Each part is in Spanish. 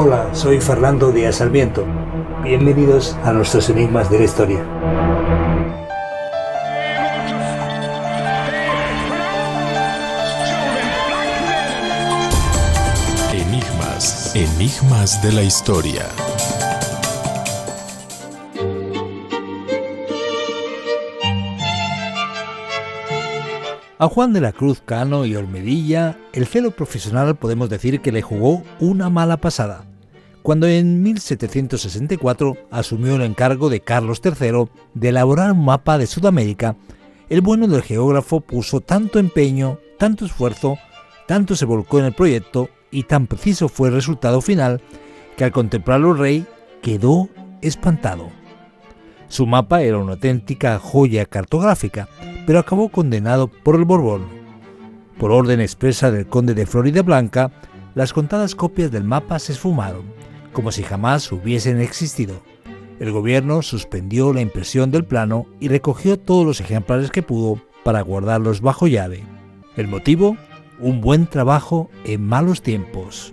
Hola, soy Fernando Díaz Sarmiento. Bienvenidos a nuestros enigmas de la historia. Enigmas de la historia. A Juan de la Cruz Cano y Olmedilla, el celo profesional podemos decir que le jugó una mala pasada, cuando en 1764 asumió el encargo de Carlos III de elaborar un mapa de Sudamérica. El bueno del geógrafo puso tanto empeño, tanto esfuerzo, tanto se volcó en el proyecto y tan preciso fue el resultado final que al contemplarlo el rey quedó espantado. Su mapa era una auténtica joya cartográfica, pero acabó condenado por el Borbón. Por orden expresa del conde de Floridablanca, las contadas copias del mapa se esfumaron, como si jamás hubiesen existido. El gobierno suspendió la impresión del plano y recogió todos los ejemplares que pudo para guardarlos bajo llave. El motivo: un buen trabajo en malos tiempos.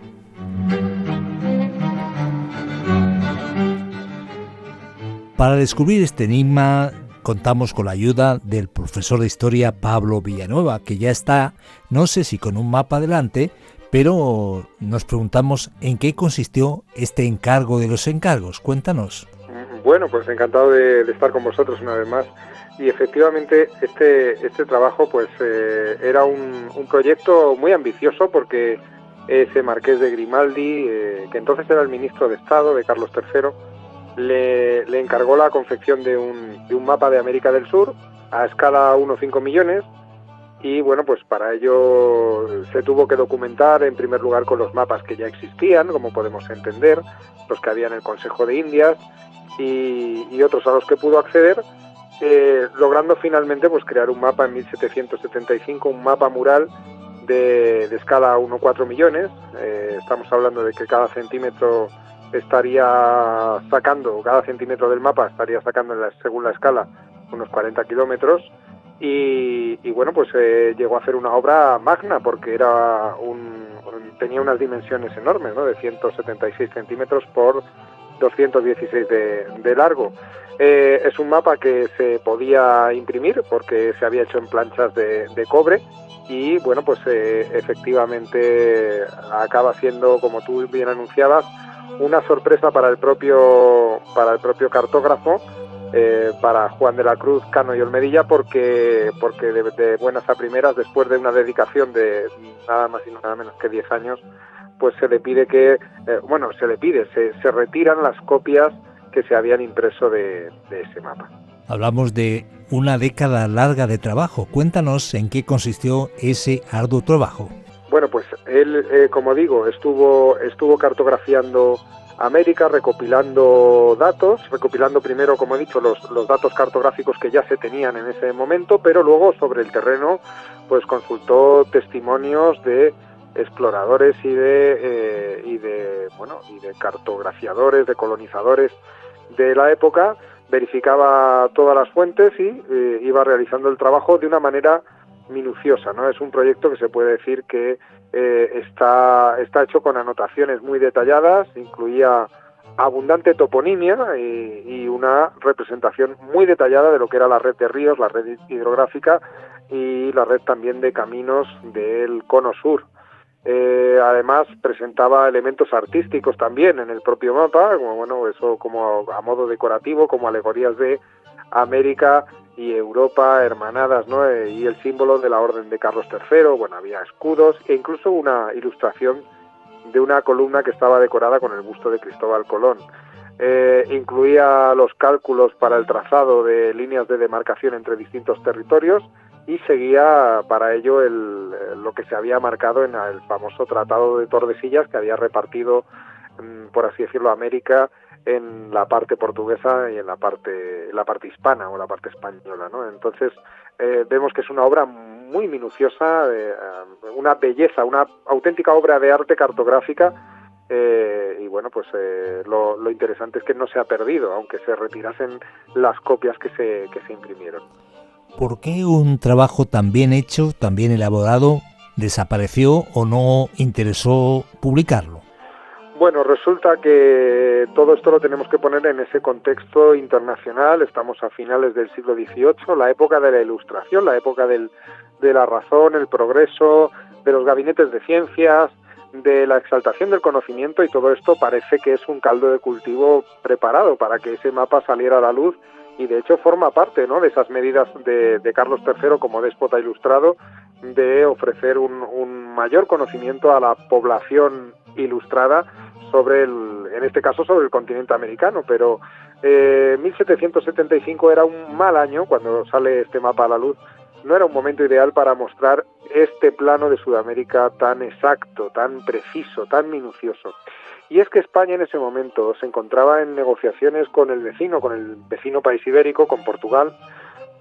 Para descubrir este enigma, contamos con la ayuda del profesor de historia Pablo Villanueva, que ya está, no sé si con un mapa delante, pero nos preguntamos en qué consistió este encargo de los encargos. Cuéntanos. Bueno, pues encantado de estar con vosotros una vez más. Y efectivamente este trabajo pues era un proyecto muy ambicioso, porque ese marqués de Grimaldi, que entonces era el ministro de Estado de Carlos III, le encargó la confección de un mapa de América del Sur a escala 1,5 millones. Y bueno, pues para ello se tuvo que documentar en primer lugar con los mapas que ya existían, como podemos entender, los que había en el Consejo de Indias y otros a los que pudo acceder, logrando finalmente pues crear un mapa en 1775, un mapa mural de escala 1,4 millones. Estamos hablando de que cada centímetro del mapa estaría sacando según la escala unos 40 kilómetros. Y bueno, pues llegó a hacer una obra magna, porque tenía unas dimensiones enormes, ¿no? De 176 centímetros por 216 de largo. Es un mapa que se podía imprimir porque se había hecho en planchas de cobre, y bueno, pues efectivamente acaba siendo, como tú bien anunciabas, una sorpresa para el propio cartógrafo, para Juan de la Cruz Cano y Olmedilla, porque de buenas a primeras, después de una dedicación de nada más y nada menos que 10 años, pues se retiran las copias que se habían impreso de ese mapa. Hablamos de una década larga de trabajo. Cuéntanos en qué consistió ese arduo trabajo. Bueno, pues él, como digo, estuvo cartografiando América, recopilando primero, como he dicho, los datos cartográficos que ya se tenían en ese momento, pero luego sobre el terreno pues consultó testimonios de exploradores y de cartografiadores, de colonizadores de la época. Verificaba todas las fuentes y iba realizando el trabajo de una manera minuciosa, ¿no? Es un proyecto que se puede decir que está hecho con anotaciones muy detalladas, incluía abundante toponimia y una representación muy detallada de lo que era la red de ríos, la red hidrográfica y la red también de caminos del cono sur. Además presentaba elementos artísticos también en el propio mapa, como a modo decorativo, como alegorías de América y Europa hermanadas, ¿no? Y el símbolo de la Orden de Carlos III. Bueno, había escudos e incluso una ilustración de una columna que estaba decorada con el busto de Cristóbal Colón. Incluía los cálculos para el trazado de líneas de demarcación entre distintos territorios, y seguía para ello lo que se había marcado en el famoso Tratado de Tordesillas, que había repartido, por así decirlo, América en la parte portuguesa y en la parte hispana o la parte española, ¿no? Entonces vemos que es una obra muy minuciosa, una belleza, una auténtica obra de arte cartográfica. Y bueno, pues lo interesante es que no se ha perdido, aunque se retirasen las copias que se imprimieron. ¿Por qué un trabajo tan bien hecho, tan bien elaborado, desapareció o no interesó publicarlo? Bueno, resulta que todo esto lo tenemos que poner en ese contexto internacional. Estamos a finales del siglo XVIII, la época de la Ilustración, la época de la razón, el progreso, de los gabinetes de ciencias, de la exaltación del conocimiento, y todo esto parece que es un caldo de cultivo preparado para que ese mapa saliera a la luz, y de hecho forma parte, ¿no?, de esas medidas de Carlos III como déspota ilustrado, de ofrecer un mayor conocimiento a la población ilustrada sobre en este caso sobre el continente americano. Pero 1775 era un mal año cuando sale este mapa a la luz. No era un momento ideal para mostrar este plano de Sudamérica tan exacto, tan preciso, tan minucioso. Y es que España en ese momento se encontraba en negociaciones con el vecino país ibérico, con Portugal,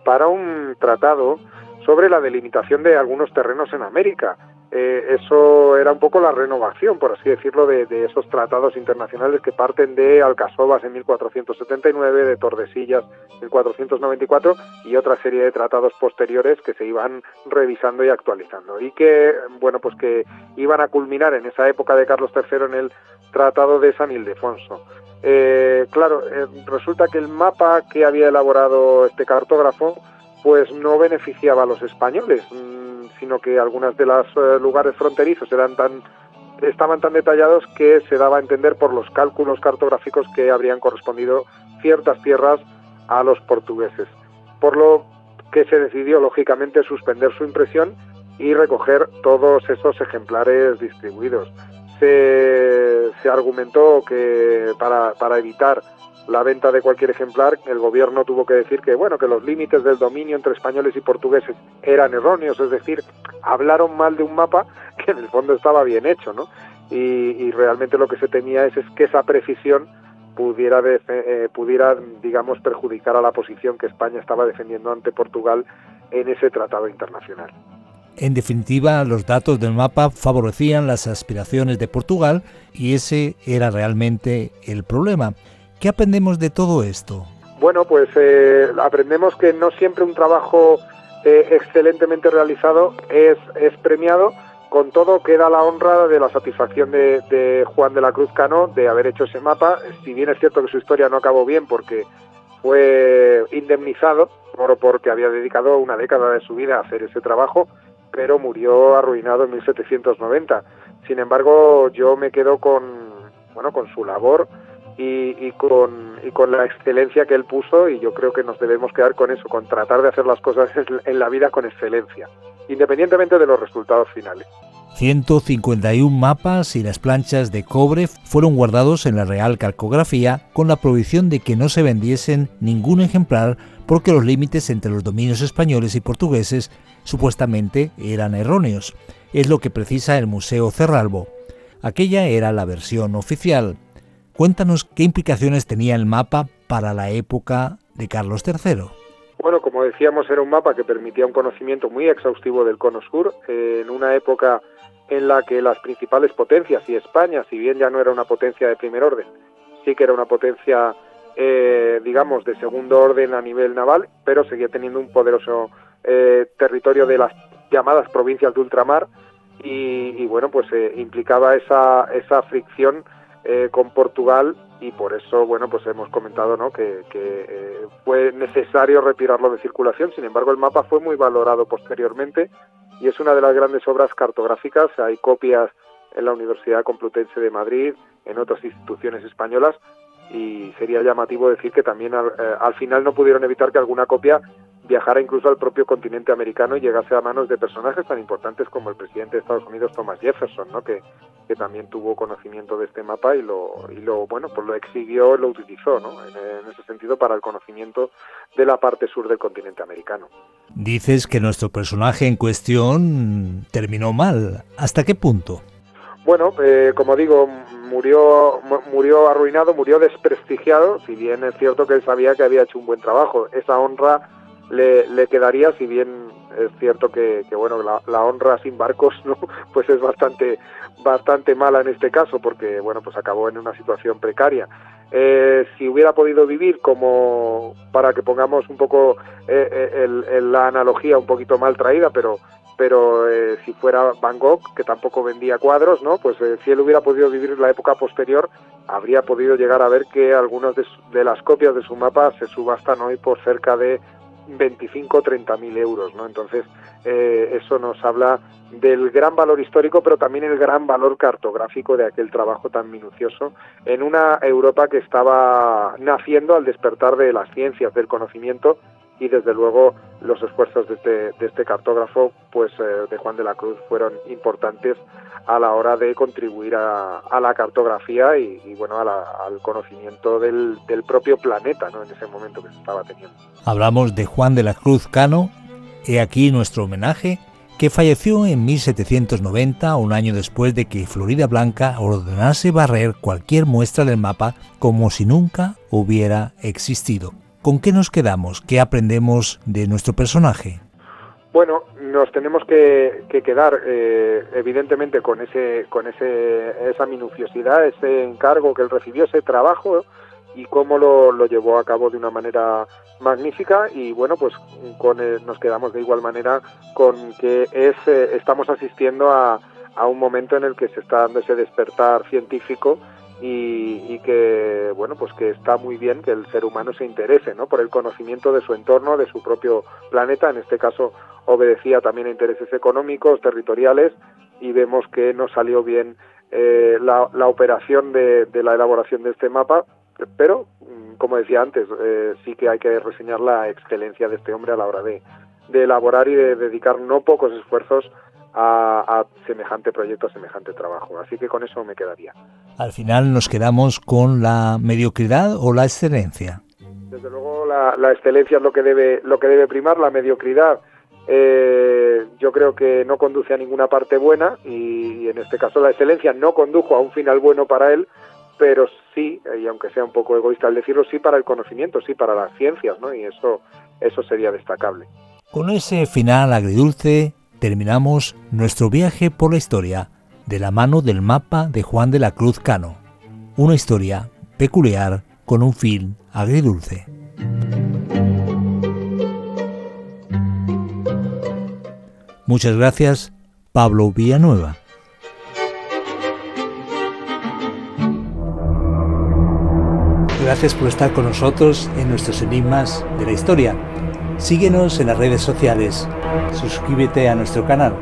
para un tratado sobre la delimitación de algunos terrenos en América. Eso era un poco la renovación, por así decirlo, de esos tratados internacionales que parten de Alcasovas en 1479, de Tordesillas en 1494 y otra serie de tratados posteriores que se iban revisando y actualizando, y que, bueno, pues que iban a culminar en esa época de Carlos III en el Tratado de San Ildefonso. Resulta que el mapa que había elaborado este cartógrafo pues no beneficiaba a los españoles, sino que algunos de los lugares fronterizos estaban tan detallados que se daba a entender por los cálculos cartográficos que habrían correspondido ciertas tierras a los portugueses, por lo que se decidió lógicamente suspender su impresión y recoger todos esos ejemplares distribuidos. Se argumentó que para evitar la venta de cualquier ejemplar, el gobierno tuvo que decir que los límites del dominio entre españoles y portugueses eran erróneos, es decir, hablaron mal de un mapa que en el fondo estaba bien hecho, ¿no? Y realmente lo que se temía es que esa precisión pudiera, digamos, perjudicar a la posición que España estaba defendiendo ante Portugal en ese tratado internacional. En definitiva, los datos del mapa favorecían las aspiraciones de Portugal y ese era realmente el problema. ¿Qué aprendemos de todo esto? Bueno, pues aprendemos que no siempre un trabajo excelentemente realizado es premiado. Con todo, queda la honra de la satisfacción de Juan de la Cruz Cano de haber hecho ese mapa. Si bien es cierto que su historia no acabó bien porque fue indemnizado porque había dedicado una década de su vida a hacer ese trabajo, pero murió arruinado en 1790. Sin embargo, yo me quedo con su labor y con la excelencia que él puso, y yo creo que nos debemos quedar con eso, con tratar de hacer las cosas en la vida con excelencia, independientemente de los resultados finales. 151 mapas y las planchas de cobre fueron guardados en la Real Cartografía con la prohibición de que no se vendiesen ningún ejemplar porque los límites entre los dominios españoles y portugueses supuestamente eran erróneos. Es lo que precisa el Museo Cerralbo. Aquella era la versión oficial. Cuéntanos qué implicaciones tenía el mapa para la época de Carlos III. Bueno, como decíamos, era un mapa que permitía un conocimiento muy exhaustivo del Cono Sur, en una época en la que las principales potencias, y España, si bien ya no era una potencia de primer orden, sí que era una potencia, digamos, de segundo orden a nivel naval, pero seguía teniendo un poderoso territorio de las llamadas provincias de ultramar, y implicaba esa fricción con Portugal, y por eso hemos comentado, ¿no?, que fue necesario retirarlo de circulación. Sin embargo, el mapa fue muy valorado posteriormente y es una de las grandes obras cartográficas. Hay copias en la Universidad Complutense de Madrid, en otras instituciones españolas, y sería llamativo decir que también al final no pudieron evitar que alguna copia viajara incluso al propio continente americano y llegase a manos de personajes tan importantes como el presidente de Estados Unidos, Thomas Jefferson, ¿no?, que también tuvo conocimiento de este mapa y lo exhibió, lo utilizó, ¿no?, en ese sentido, para el conocimiento de la parte sur del continente americano. Dices que nuestro personaje en cuestión terminó mal. ¿Hasta qué punto? Bueno, como digo, murió arruinado, murió desprestigiado, si bien es cierto que él sabía que había hecho un buen trabajo. Esa honra le quedaría, si bien es cierto que la honra sin barcos, ¿no?, pues es bastante mala en este caso, porque acabó en una situación precaria. Si hubiera podido vivir, como para que pongamos un poco la analogía un poquito mal traída, pero pero si fuera Van Gogh, que tampoco vendía cuadros, ¿no? Pues si él hubiera podido vivir la época posterior, habría podido llegar a ver que algunas de las copias de su mapa se subastan hoy por cerca de 25 o 30 mil euros, ¿no? Entonces, eso nos habla del gran valor histórico, pero también el gran valor cartográfico de aquel trabajo tan minucioso en una Europa que estaba naciendo al despertar de las ciencias, del conocimiento, y desde luego los esfuerzos de este cartógrafo, pues de Juan de la Cruz, fueron importantes a la hora de contribuir a la cartografía y bueno, al conocimiento del propio planeta, ¿no? En ese momento que se estaba teniendo. Hablamos de Juan de la Cruz Cano, he aquí nuestro homenaje, que falleció en 1790, un año después de que Floridablanca ordenase barrer cualquier muestra del mapa como si nunca hubiera existido. ¿Con qué nos quedamos? ¿Qué aprendemos de nuestro personaje? Bueno, nos tenemos que quedar evidentemente con esa minuciosidad, ese encargo que él recibió, ese trabajo, y cómo lo llevó a cabo de una manera magnífica. Y bueno, pues nos quedamos de igual manera con que estamos asistiendo a un momento en el que se está dando ese despertar científico y que bueno, pues que está muy bien que el ser humano se interese, ¿no?, por el conocimiento de su entorno, de su propio planeta. En este caso obedecía también a intereses económicos, territoriales, y vemos que no salió bien la operación de la elaboración de este mapa, pero como decía antes, sí que hay que reseñar la excelencia de este hombre a la hora de elaborar y de dedicar no pocos esfuerzos a semejante proyecto, a semejante trabajo. Así que con eso me quedaría. Al final nos quedamos con la mediocridad o la excelencia. Desde luego la excelencia es lo que debe primar. La mediocridad yo creo que no conduce a ninguna parte buena, y en este caso la excelencia no condujo a un final bueno para él, pero sí, y aunque sea un poco egoísta al decirlo, sí para el conocimiento, sí para las ciencias, ¿no? Y eso sería destacable. Con ese final agridulce terminamos nuestro viaje por la historia de la mano del mapa de Juan de la Cruz Cano. Una historia peculiar con un fin agridulce. Muchas gracias, Pablo Villanueva. Gracias por estar con nosotros en nuestros enigmas de la historia. Síguenos en las redes sociales. Suscríbete a nuestro canal.